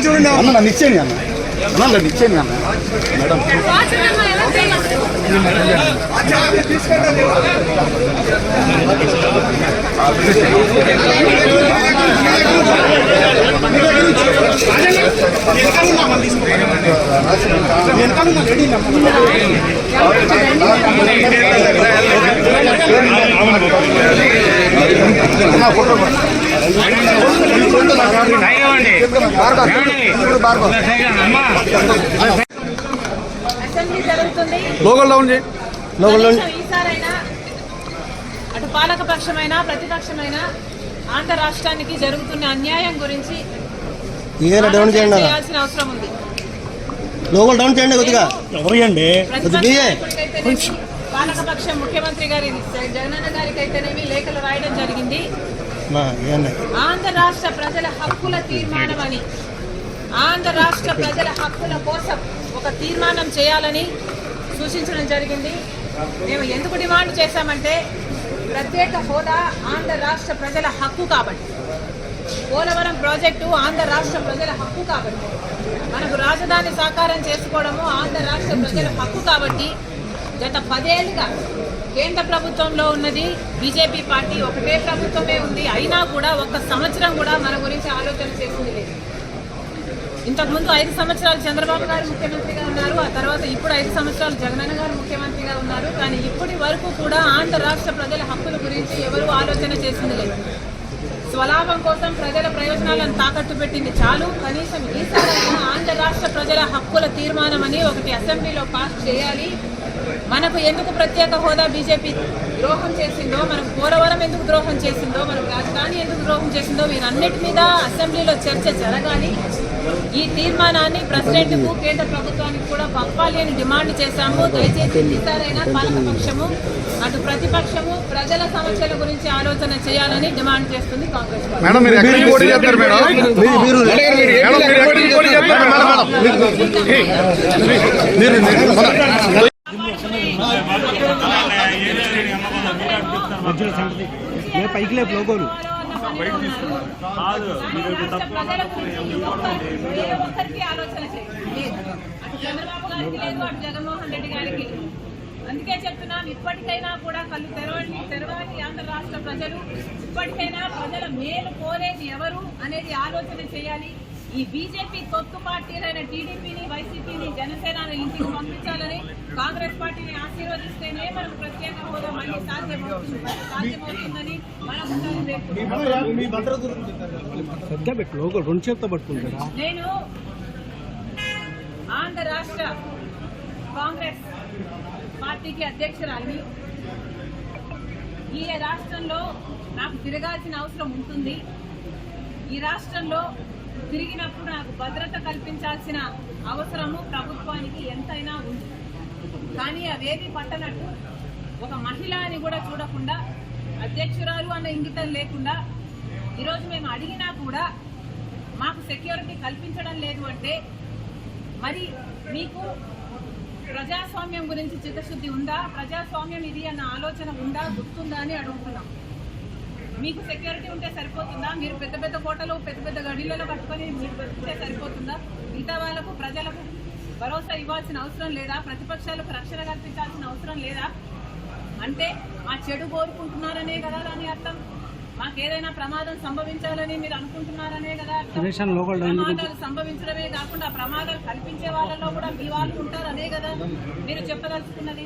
చూడండి అన్న నన్ను ఇచ్చేయండి అన్న అన్న నన్ను ఇచ్చేయండి అన్న మేడం అసెంబ్లీ జరుగుతుంది. ఈసారైనా అటు పాలక పక్షమైన ప్రతిపక్షమైన ఆంధ్ర రాష్ట్రానికి జరుగుతున్న అన్యాయం గురించి చేయాల్సిన అవసరం ఉంది. పాలక పక్షం ముఖ్యమంత్రి గారి జగనన్న గారికి అయితేనేమి లేఖలు రాయడం జరిగింది. ఆంధ్ర రాష్ట్ర ప్రజల హక్కుల తీర్మానం అని, ఆంధ్ర రాష్ట్ర ప్రజల హక్కుల కోసం ఒక తీర్మానం చేయాలని సూచించడం జరిగింది. మేము ఎందుకు డిమాండ్ చేశామంటే ప్రత్యేక హోదా ఆంధ్ర రాష్ట్ర ప్రజల హక్కు కాబట్టి, పోలవరం ప్రాజెక్టు ఆంధ్ర రాష్ట్ర ప్రజల హక్కు కాబట్టి, మనకు రాజధాని సాకారం చేసుకోవడము ఆంధ్ర రాష్ట్ర ప్రజల హక్కు కాబట్టి గత 10 ఏళ్ళుగా కేంద్ర ప్రభుత్వంలో ఉన్నది బీజేపీ పార్టీ ఒకటే ప్రభుత్వమే ఉంది. అయినా కూడా ఒక్క సంవత్సరం కూడా మన గురించి ఆలోచన చేసింది లేదు. ఇంతకుముందు 5 సంవత్సరాలు చంద్రబాబు గారు ముఖ్యమంత్రిగా ఉన్నారు, ఆ తర్వాత ఇప్పుడు 5 సంవత్సరాలు జగనన్న గారు ముఖ్యమంత్రిగా ఉన్నారు. కానీ ఇప్పటి వరకు కూడా ఆంధ్ర రాష్ట్ర ప్రజల హక్కుల గురించి ఎవరూ ఆలోచన చేసింది లేదు. స్వలాభం కోసం ప్రజల ప్రయోజనాలను తాకట్టు పెట్టింది చాలు. కనీసం ఈసారైనా ఆంధ్ర రాష్ట్ర ప్రజల హక్కుల తీర్మానం అని ఒకటి అసెంబ్లీలో పాస్ చేయాలి. మనకు ఎందుకు ప్రత్యేక హోదా బీజేపీ ద్రోహం చేసిందో, మనకు పోలవరం ఎందుకు ద్రోహం చేసిందో, మనకు రాజధాని ఎందుకు ద్రోహం చేసిందో వీరన్నిటి మీద అసెంబ్లీలో చర్చ జరగాలి. ఈ తీర్మానాన్ని ప్రెసిడెంట్కు కేంద్ర ప్రభుత్వానికి కూడా పంపాలి అని డిమాండ్ చేశాము. దయచేసి ఈసారైనా పాలకపక్షము అటు ప్రతిపక్షము ప్రజల సమస్యల గురించి ఆలోచన చేయాలని డిమాండ్ చేస్తుంది కాంగ్రెస్ పైకి లేపు లోగోలు చంద్రబాబు గారికి లేదు, అటు జగన్మోహన్ రెడ్డి గారికి. అందుకే చెప్తున్నాం, ఇప్పటికైనా కూడా కళ్ళు తెరవాలి ఆంధ్ర రాష్ట్ర ప్రజలు. ఇప్పటికైనా ప్రజల మేలు కోరేది ఎవరు అనేది ఆలోచన చేయాలి. ఈ బీజేపీ తొత్తు పార్టీలైన టీడీపీని, వైసీపీని, జనసేనని ఇంటికి పంపించాలని కాంగ్రెస్ పార్టీని ఆశీర్వదిస్తేనే మనకు ప్రత్యేక హోదా మళ్ళీ సాధ్యమవుతుందని నేను ఆంధ్ర రాష్ట్ర కాంగ్రెస్ పార్టీకి అధ్యక్షురాలిని. ఈ రాష్ట్రంలో నాకు తిరగాల్సిన అవసరం ఉంటుంది. ఈ రాష్ట్రంలో తిరిగినప్పుడు నాకు భద్రత కల్పించాల్సిన అవసరము ప్రభుత్వానికి ఎంతైనా ఉంది. కానీ అవేవి పట్టనట్టు ఒక మహిళ అని కూడా చూడకుండా, అధ్యక్షురాలు అన్న ఇంగితం లేకుండా ఈరోజు మేము అడిగినా కూడా మాకు సెక్యూరిటీ కల్పించడం లేదు అంటే మరి మీకు ప్రజాస్వామ్యం గురించి చిత్తశుద్ధి ఉందా? ప్రజాస్వామ్యం ఇది అన్న ఆలోచన ఉందా, గుర్తుందా అని అడుగుతున్నాం. మీకు సెక్యూరిటీ ఉంటే సరిపోతుందా? మీరు పెద్ద పెద్ద కోటలు, పెద్ద పెద్ద గడిలలో పట్టుకొని మీరు బతికితే సరిపోతుందా? మిగతా వాళ్ళకు, ప్రజలకు భరోసా ఇవ్వాల్సిన అవసరం లేదా? ప్రతిపక్షాలకు రక్షణ కల్పించాల్సిన అవసరం లేదా? అంటే మా చెడు కోరుకుంటున్నారనే కదా అని అర్థం. మాకేదైనా ప్రమాదం సంభవించాలని మీరు అనుకుంటున్నారనే కదా అర్థం. ప్రమాదాలు సంభవించడమే కాకుండా ప్రమాదాలు కల్పించే వాళ్ళలో కూడా మీ వాళ్ళు ఉంటారు అనే కదా మీరు చెప్పదలుచుకున్నది.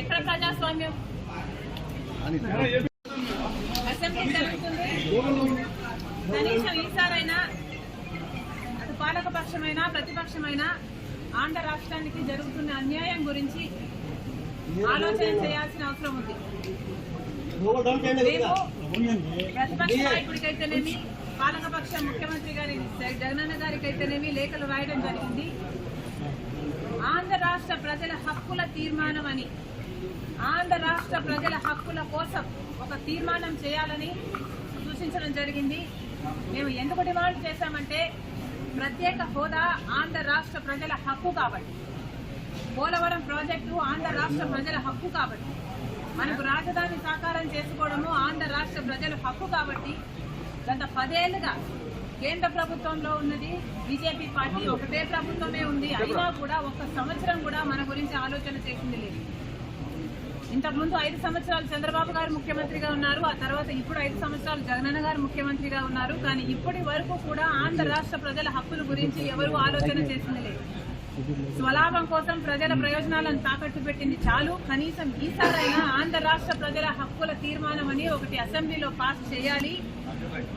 ఎక్కడ ప్రజాస్వామ్యం? అసెంబ్లీ జరుగుతుంది. కనీసం ఈసారైనా అటు పాలక పక్షమైనా ప్రతిపక్షమైనా ఆంధ్ర రాష్ట్రానికి జరుగుతున్న అన్యాయం గురించి ఆలోచన చేయాల్సిన అవసరం ఉంది. ప్రతిపక్ష నాయకుడికైతేనేమి, పాలకపక్షం ముఖ్యమంత్రి గారి జగనన్న గారికి అయితేనేమి లేఖలు రాయడం జరిగింది. ఆంధ్ర రాష్ట్ర ప్రజల హక్కుల తీర్మానం అని, ఆంధ్ర రాష్ట్ర ప్రజల హక్కుల కోసం ఒక తీర్మానం చేయాలని సూచించడం జరిగింది. మేము ఎందుకు డిమాండ్ చేశామంటే ప్రత్యేక హోదా ఆంధ్ర రాష్ట్ర ప్రజల హక్కు కాబట్టి, పోలవరం ప్రాజెక్టు ఆంధ్ర రాష్ట్ర ప్రజల హక్కు కాబట్టి, మనకు రాజధాని సాకారం చేసుకోవడము ఆంధ్ర రాష్ట్ర ప్రజల హక్కు కాబట్టి గత 10 ఏళ్లుగా కేంద్ర ప్రభుత్వంలో ఉన్నది బీజేపీ పార్టీ ఒకటే ప్రభుత్వమే ఉంది. అయినా కూడా ఒక్క సంవత్సరం కూడా మన గురించి ఆలోచన చేసింది లేదు. ఇంతకుముందు 5 సంవత్సరాలు చంద్రబాబు గారు ముఖ్యమంత్రిగా ఉన్నారు. ఆ తర్వాత ఇప్పుడు 5 సంవత్సరాలు జగనన్న గారు ముఖ్యమంత్రిగా ఉన్నారు. కానీ ఇప్పటి వరకు కూడా ఆంధ్ర రాష్ట్ర ప్రజల హక్కుల గురించి ఎవరు ఆలోచన చేసింది లేదు. స్వలాభం కోసం ప్రజల ప్రయోజనాలను తాకట్టు పెట్టింది చాలు. కనీసం ఈసారైనా ఆంధ్ర రాష్ట్ర ప్రజల హక్కుల తీర్మానం అని ఒకటి అసెంబ్లీలో పాస్ చేయాలి.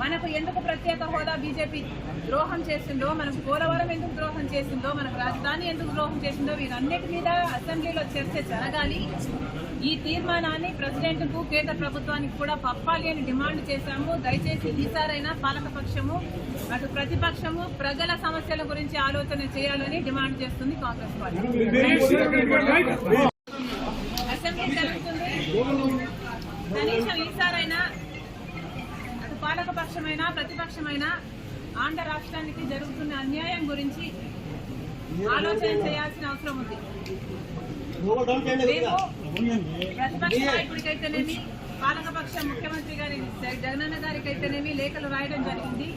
మనకు ఎందుకు ప్రత్యేక హోదా బీజేపీ ద్రోహం చేసిందో, మనకు పోలవరం ఎందుకు ద్రోహం చేసిందో, మనకు రాజధాని ఎందుకు ద్రోహం చేసిందో వీరన్నిటి మీద అసెంబ్లీలో చర్చ జరగాలి. ఈ తీర్మానాన్ని ప్రెసిడెంట్ కు కేంద్ర ప్రభుత్వానికి కూడా పంపాలి అని డిమాండ్ చేశాము. దయచేసి ఈసారైనా పాలకపక్షము అటు ప్రతిపక్షము ప్రజల సమస్యల గురించి ఆలోచన చేయాలని డిమాండ్ చేస్తుంది కాంగ్రెస్ పార్టీ. అసెంబ్లీ జరుగుతుంది, కనీసం ఈసారైనా అటు పాలకపక్షమైనా ప్రతిపక్షమైనా ఆంధ్ర రాష్ట్రానికి జరుగుతున్న అన్యాయం గురించి ఆలోచన చేయాల్సిన అవసరం ఉంది. ప్రతిపక్ష నాయకుడికైతేనేమి, పాలకపక్ష ముఖ్యమంత్రి గారి జగనన్న గారికైతేనేమి లేఖలు రాయడం జరిగింది.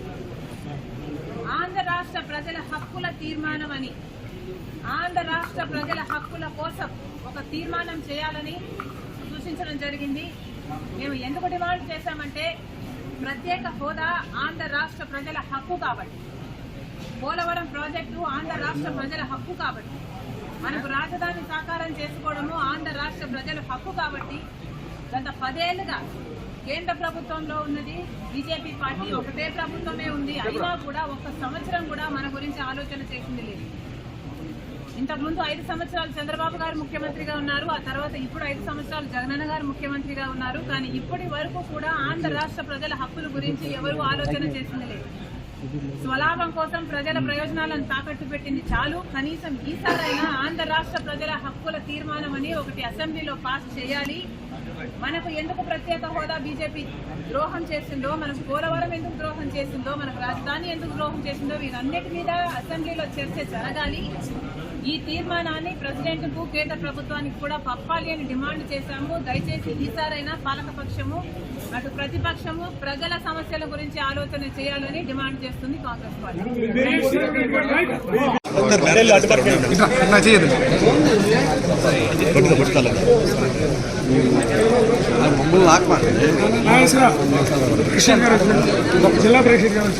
ఆంధ్ర రాష్ట్ర ప్రజల హక్కుల తీర్మానం అని, ఆంధ్ర రాష్ట్ర ప్రజల హక్కుల కోసం ఒక తీర్మానం చేయాలని సూచించడం జరిగింది. మేము ఎందుకు డిమాండ్ చేశామంటే, ప్రత్యేక హోదా ఆంధ్ర రాష్ట్ర ప్రజల హక్కు కాబట్టి, పోలవరం ప్రాజెక్టు ఆంధ్ర రాష్ట్ర ప్రజల హక్కు కాబట్టి, మనకు రాజధాని సాకారం చేసుకోవడము ఆంధ్ర రాష్ట్ర ప్రజల హక్కు కాబట్టి గత 10 ఏళ్లుగా కేంద్ర ప్రభుత్వంలో ఉన్నది బీజేపీ పార్టీ ఒకటే ప్రభుత్వమే ఉంది. అయినా కూడా ఒక్క సంవత్సరం కూడా మన గురించి ఆలోచన చేసింది లేదు. ఇంతకుముందు 5 సంవత్సరాలు చంద్రబాబు గారు ముఖ్యమంత్రిగా ఉన్నారు. ఆ తర్వాత ఇప్పుడు 5 సంవత్సరాలు జగనన్న గారు ముఖ్యమంత్రిగా ఉన్నారు. కానీ ఇప్పటి వరకు కూడా ఆంధ్ర రాష్ట్ర ప్రజల హక్కుల గురించి ఎవరు ఆలోచన చేసింది లేదు. స్వలాభం కోసం ప్రజల ప్రయోజనాలను తాకట్టు పెట్టింది చాలు. కనీసం ఈసారైనా ఆంధ్ర రాష్ట్ర ప్రజల హక్కుల తీర్మానం అని ఒకటి అసెంబ్లీలో పాస్ చేయాలి. మనకు ఎందుకు ప్రత్యేక హోదా బీజేపీ ద్రోహం చేసిందో, మనకు పోలవరం ఎందుకు ద్రోహం చేసిందో, మనకు రాజధాని ఎందుకు ద్రోహం చేసిందో వీరన్నిటి మీద అసెంబ్లీలో చర్చ జరగాలి. ఈ తీర్మానాన్ని ప్రెసిడెంట్ కు కేంద్ర ప్రభుత్వానికి కూడా పంపాలి అని డిమాండ్ చేశాము. దయచేసి ఈసారైనా పాలకపక్షము అటు ప్రతిపక్షము ప్రజల సమస్యల గురించి ఆలోచన చేయాలని డిమాండ్ చేస్తుంది కాంగ్రెస్ పార్టీ. జిల్లా పరిషత్ గారు